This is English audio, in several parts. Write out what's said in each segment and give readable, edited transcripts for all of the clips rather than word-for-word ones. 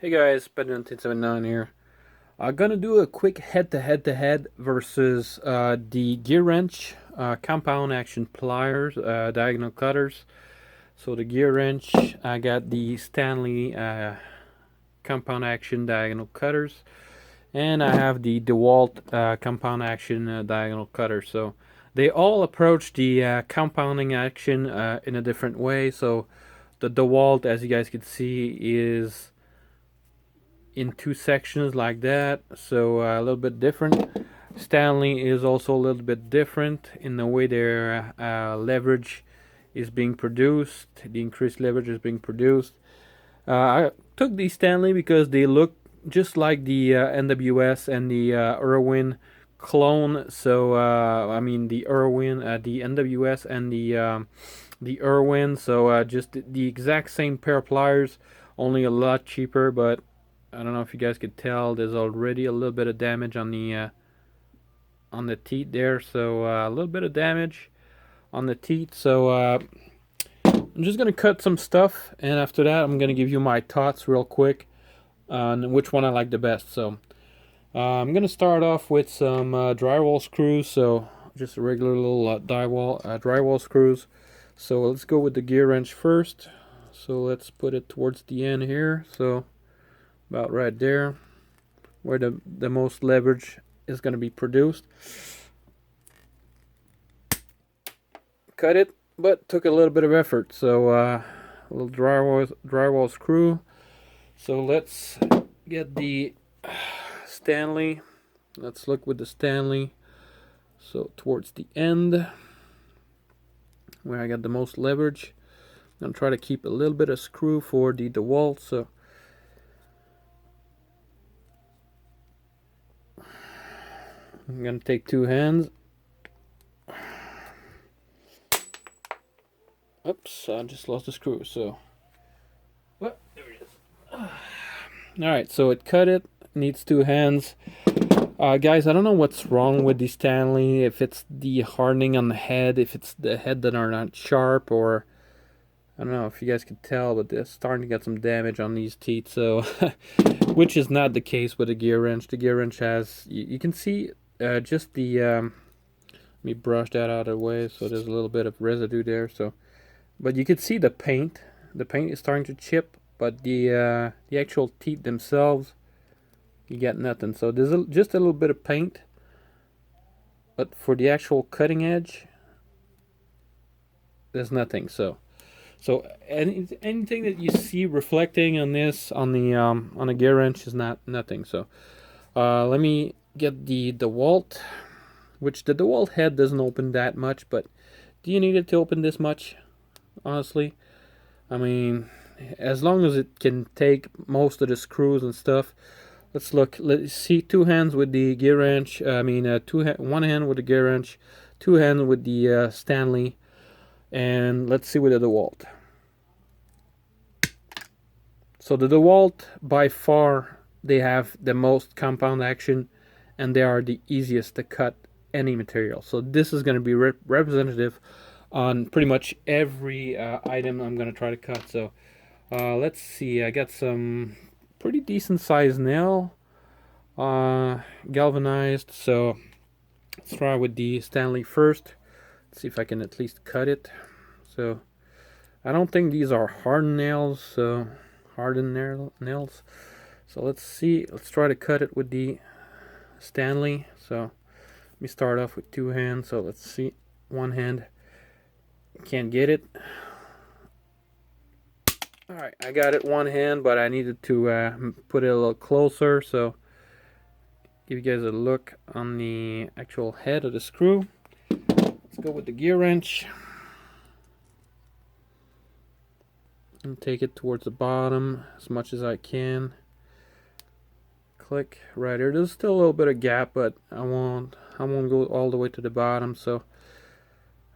Hey guys, Ben1979 here. I'm gonna do a quick head versus the gear wrench, compound action pliers, diagonal cutters. So the gear wrench, I got the Stanley compound action diagonal cutters, and I have the DeWalt compound action diagonal cutter. So they all approach the compounding action in a different way. So the DeWalt, as you guys can see, is in two sections like that, so a little bit different. Stanley is also a little bit different in the way their leverage is being produced. The increased leverage is being produced. I took the Stanley because they look just like the NWS and the Irwin clone. So I mean the Irwin, the NWS and the Irwin. So just the exact same pair of pliers, only a lot cheaper. But I don't know if you guys could tell. There's already a little bit of damage on the teeth there. So a little bit of damage on the teeth. So I'm just gonna cut some stuff, and after that, I'm gonna give you my thoughts real quick on which one I like the best. So I'm gonna start off with some drywall screws. So just a regular little drywall screws. So let's go with the gear wrench first. So let's put it towards the end here. So about right there, where the most leverage is gonna be produced. Cut it, but took a little bit of effort. So a little drywall screw. So let's get the Stanley. Let's look with the Stanley. So towards the end, where I got the most leverage. I'm gonna try to keep a little bit of screw for the DeWalt. So I'm gonna take two hands. Oops, I just lost the screw. So what? There it is. All right, so it cut it. Needs two hands. Guys, I don't know what's wrong with the Stanley. If it's the hardening on the head, if it's the head that are not sharp, or I don't know if you guys could tell, but they're starting to get some damage on these teeth. So, which is not the case with the gear wrench. The gear wrench has, you can see just the. Let me brush that out of the way. So there's a little bit of residue there. So, but you can see the paint. The paint is starting to chip, but the actual teeth themselves, you get nothing. So there's just a little bit of paint, but for the actual cutting edge, there's nothing. So anything that you see reflecting on this on the gear wrench is nothing. So let me get the DeWalt, which the DeWalt head doesn't open that much, but do you need it to open this much? Honestly, I mean, as long as it can take most of the screws and stuff. Let's look. Let's see. Two hands with the gear wrench. One hand with the gear wrench, two hands with the Stanley, and let's see with the DeWalt. So the DeWalt, by far, they have the most compound action, and they are the easiest to cut any material. So this is going to be representative on pretty much every item I'm going to try to cut. So let's see. I got some pretty decent sized nail, galvanized. So let's try with the Stanley first. Let's see if I can at least cut it. So I don't think these are hardened nails. So nails. So let's see. Let's try to cut it with the Stanley. So let me start off with two hands. So let's see. One hand. Can't get it. Alright, I got it one hand, but I needed to put it a little closer, so give you guys a look on the actual head of the screw. Let's go with the gear wrench and take it towards the bottom as much as I can. Click right here. There's still a little bit of gap, but I won't go all the way to the bottom, so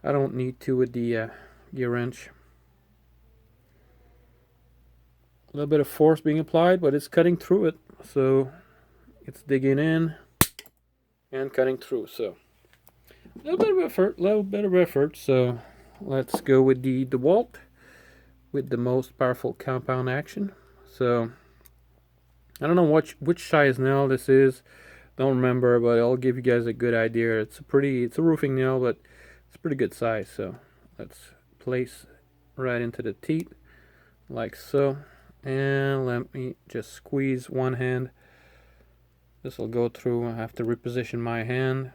I don't need to with the gear wrench. A little bit of force being applied, but it's cutting through it. So it's digging in and cutting through. So a little bit of effort. So let's go with the DeWalt with the most powerful compound action. So I don't know which size nail this is. Don't remember, but I'll give you guys a good idea. It's a roofing nail, but it's a pretty good size. So let's place right into the teeth like so. And let me just squeeze one hand. This will go through. I have to reposition my hand.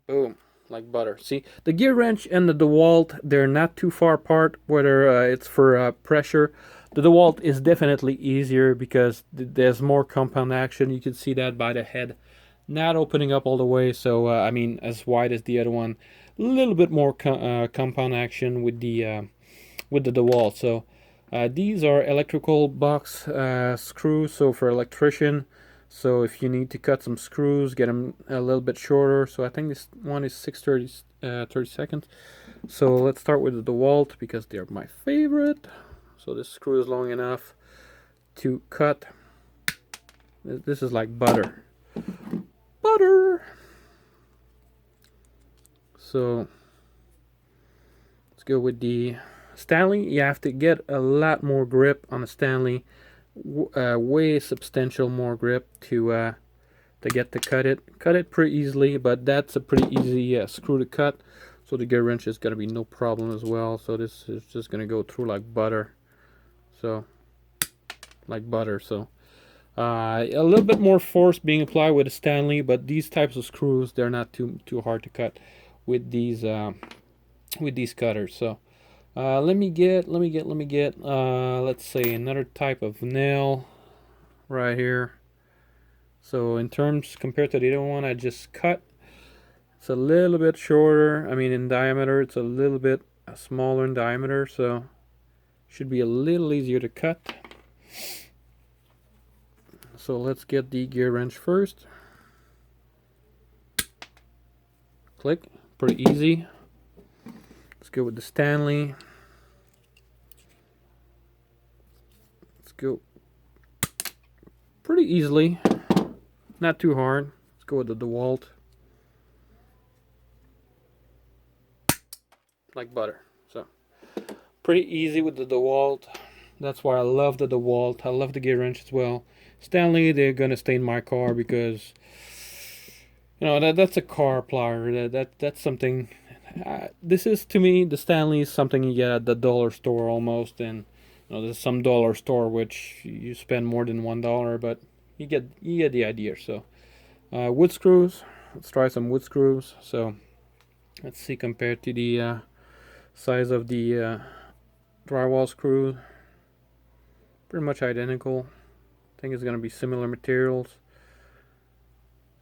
Boom, like butter. See, the gear wrench and the DeWalt, they're not too far apart, whether it's for pressure. The DeWalt is definitely easier because there's more compound action. You can see that by the head not opening up all the way. So, I mean, as wide as the other one. A little bit more compound action with the DeWalt. So, these are electrical box screws, so for electrician. So if you need to cut some screws, get them a little bit shorter. So I think this one is 30 seconds. So let's start with the DeWalt because they're my favorite. So this screw is long enough to cut. This is like butter. Butter! So let's go with the Stanley. You have to get a lot more grip on the Stanley. Way substantial more grip to get to cut it pretty easily, but that's a pretty easy screw to cut, so the gear wrench is going to be no problem as well. So this is just going to go through like butter. So a little bit more force being applied with a Stanley, but these types of screws, they're not too hard to cut with these cutters. So let me get let's say another type of nail right here. So in terms compared to the other one I just cut, it's a little bit shorter. I mean, in diameter it's a little bit smaller in diameter, so should be a little easier to cut. So let's get the gear wrench first. Click, pretty easy. Let's go with the Stanley. Let's go pretty easily, not too hard. Let's go with the DeWalt. Like butter. So pretty easy with the DeWalt. That's why I love the DeWalt. I love the gear wrench as well. Stanley, they're gonna stay in my car because you know that's a car plier. That's something. This is, to me, the Stanley is something you get at the dollar store almost, and you know, there's some dollar store which you spend more than $1, but you get the idea. So wood screws. Let's try some wood screws. So let's see compared to the size of the drywall screw. Pretty much identical. I think it's going to be similar materials.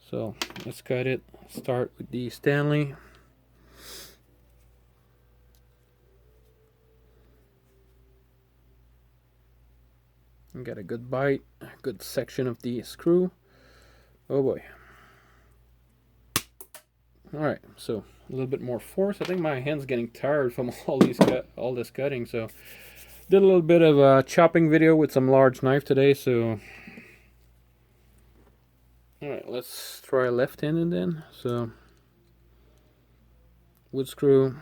So let's cut it. Start with the Stanley. And get a good bite, a good section of the screw. Oh boy. Alright, so a little bit more force. I think my hand's getting tired from all this cutting, so did a little bit of a chopping video with some large knife today, so alright, let's try left-handed then. So wood screw,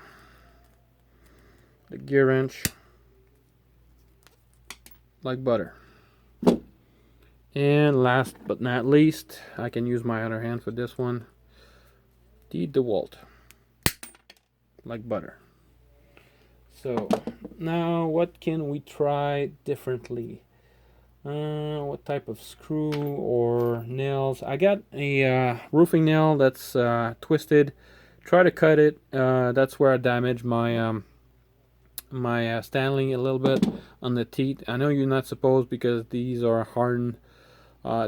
the gear wrench, like butter. And last but not least, I can use my other hand for this one, the DeWalt, like butter. So now what can we try differently? What type of screw or nails? I got a roofing nail that's twisted. Try to cut it. That's where I damaged my my Stanley a little bit on the teeth. I know you're not supposed, because these are hardened.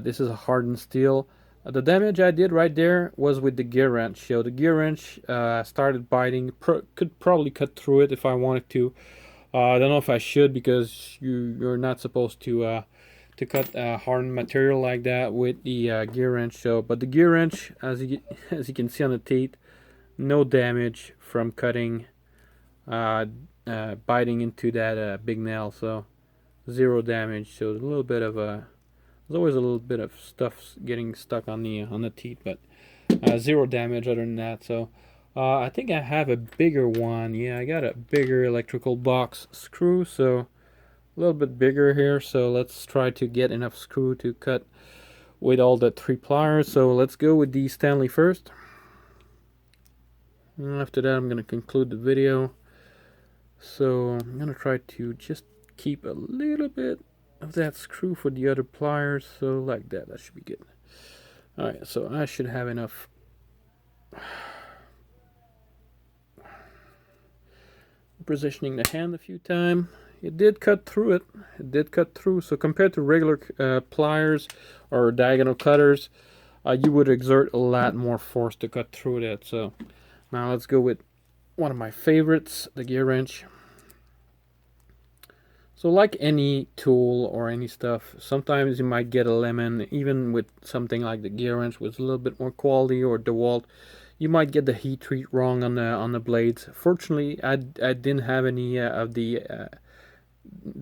This is a hardened steel. The damage I did right there was with the gear wrench. So the gear wrench started biting. Could probably cut through it if I wanted to. I don't know if I should, because you're not supposed to cut hardened material like that with the gear wrench. So, but the gear wrench, as you can see on the teeth, no damage from cutting, biting into that big nail. So zero damage. So a little bit of there's always a little bit of stuff getting stuck on the teeth, but zero damage other than that. So I think I have a bigger one. Yeah, I got a bigger electrical box screw. So a little bit bigger here, so let's try to get enough screw to cut with all the 3 pliers. So let's go with the Stanley first. And after that, I'm going to conclude the video. So I'm going to try to just keep a little bit of that screw for the other pliers. So like that, that should be good. Alright, so I should have enough. Positioning the hand a few times. It did cut through it. It did cut through. So compared to regular pliers or diagonal cutters, you would exert a lot more force to cut through that. So now let's go with one of my favorites, the gear wrench. So like any tool or any stuff, sometimes you might get a lemon, even with something like the gear wrench with a little bit more quality, or DeWalt. You might get the heat treat wrong on the blades. Fortunately, I didn't have any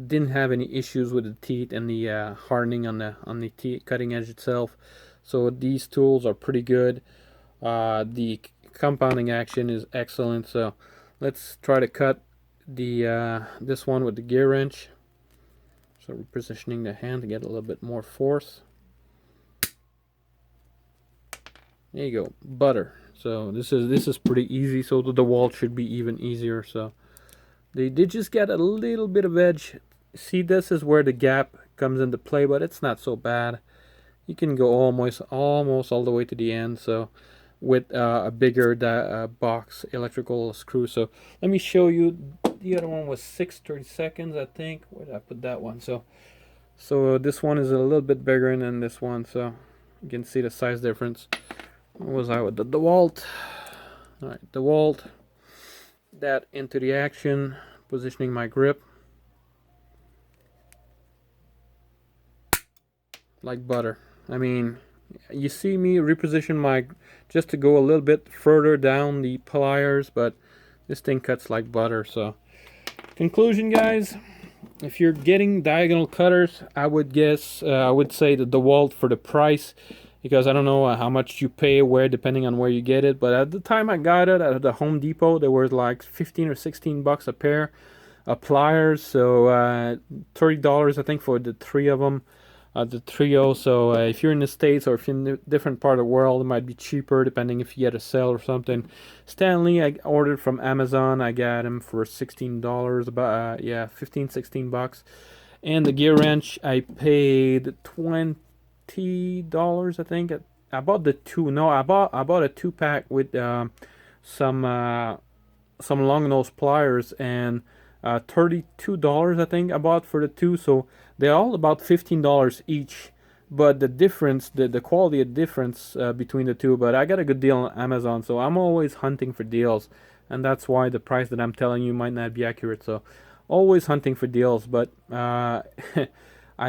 didn't have any issues with the teeth and the hardening on the teeth cutting edge itself. So these tools are pretty good. The compounding action is excellent. So let's try to cut the this one with the gear wrench. So we're positioning the hand to get a little bit more force. There you go, butter. So this is pretty easy. So the DeWalt should be even easier. So they did just get a little bit of edge. See, this is where the gap comes into play, but it's not so bad. You can go almost all the way to the end. So with a bigger box electrical screw. So let me show you. The other one was 6/32, I think. Where did I put that one? So this one is a little bit bigger than this one. So you can see the size difference. What was I with the DeWalt? All right, DeWalt. That into the action, positioning my grip like butter. I mean, you see me reposition my just to go a little bit further down the pliers, but this thing cuts like butter. So conclusion, guys, if you're getting diagonal cutters, I would say the DeWalt for the price, because I don't know how much you pay where, depending on where you get it. But at the time I got it at the Home Depot, there were like 15 or 16 bucks a pair of pliers. So $30, I think, for the 3 of them, the trio. So if you're in the States or if you're in a different part of the world, it might be cheaper depending if you get a sale or something. Stanley, I ordered from Amazon. I got them for $16, about 15, 16 bucks. And the gear wrench, I paid $20, I think. I bought the two. No, I bought a 2-pack with some long nose pliers, and $32, I think, I bought for the 2. So they're all about $15 each. But the difference, the quality of difference between the two. But I got a good deal on Amazon, so I'm always hunting for deals, and that's why the price that I'm telling you might not be accurate. So always hunting for deals. But I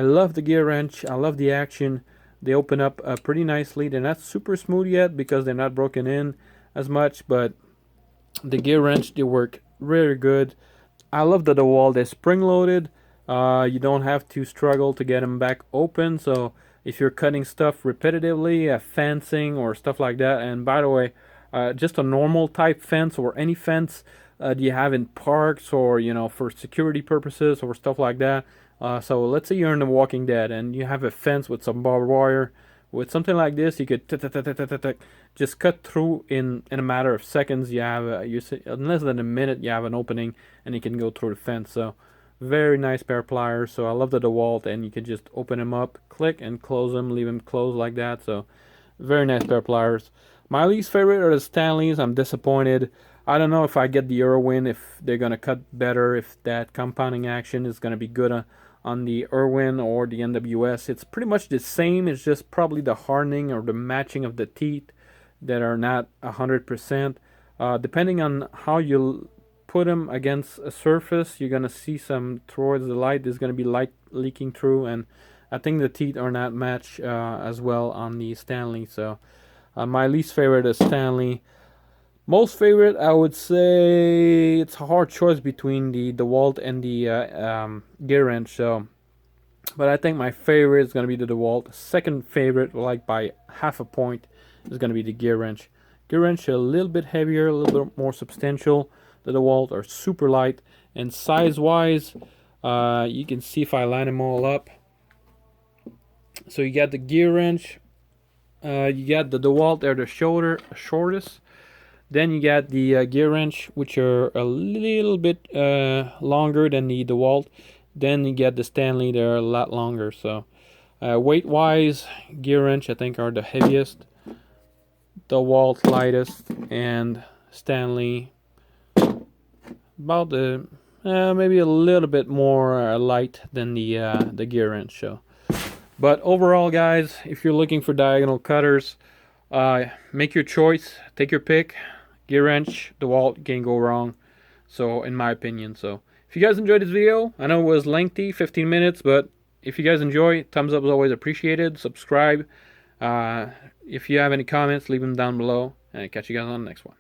love the gear wrench. I love the action. They open up pretty nicely. They're not super smooth yet because they're not broken in as much, but the gear wrench, they work really good. I love the DeWalt. They're spring loaded. You don't have to struggle to get them back open. So if you're cutting stuff repetitively, fencing or stuff like that, and by the way, just a normal type fence or any fence you have in parks, or for security purposes or stuff like that. So let's say you're in The Walking Dead and you have a fence with some barbed wire. With something like this, you could just cut through in a matter of seconds. You have in less than a minute, you have an opening and you can go through the fence. So very nice pair of pliers. So I love the DeWalt, and you can just open them up, click and close them, leave them closed like that. So very nice pair of pliers. My least favorite are the Stanleys. I'm disappointed. I don't know if I get the Irwin, if they're gonna cut better, if that compounding action is gonna be good on the Irwin or the NWS. It's pretty much the same. It's just probably the hardening or the matching of the teeth that are not 100%. Depending on how you put them against a surface, you're gonna see some towards the light. There's gonna be light leaking through, and I think the teeth are not matched as well on the Stanley. So my least favorite is Stanley. Most favorite, I would say it's a hard choice between the DeWalt and the gear wrench. So, but I think my favorite is gonna be the DeWalt. Second favorite, like by half a point, is gonna be the gear wrench. Gear wrench a little bit heavier, a little bit more substantial. The DeWalt are super light, and size-wise, You can see if I line them all up. So you got the gear wrench, you got the DeWalt, they're the shortest. Then you got the gear wrench, which are a little bit longer than the DeWalt. Then you get the Stanley, they're a lot longer. So weight wise, gear wrench I think are the heaviest, DeWalt lightest, and Stanley about the maybe a little bit more light than the gear wrench. So, but overall, guys, if you're looking for diagonal cutters, make your choice, take your pick. Gear wrench, DeWalt, can't go wrong. So, in my opinion, so if you guys enjoyed this video, I know it was lengthy, 15 minutes, but if you guys enjoy, thumbs up is always appreciated. Subscribe. If you have any comments, leave them down below, and I'll catch you guys on the next one.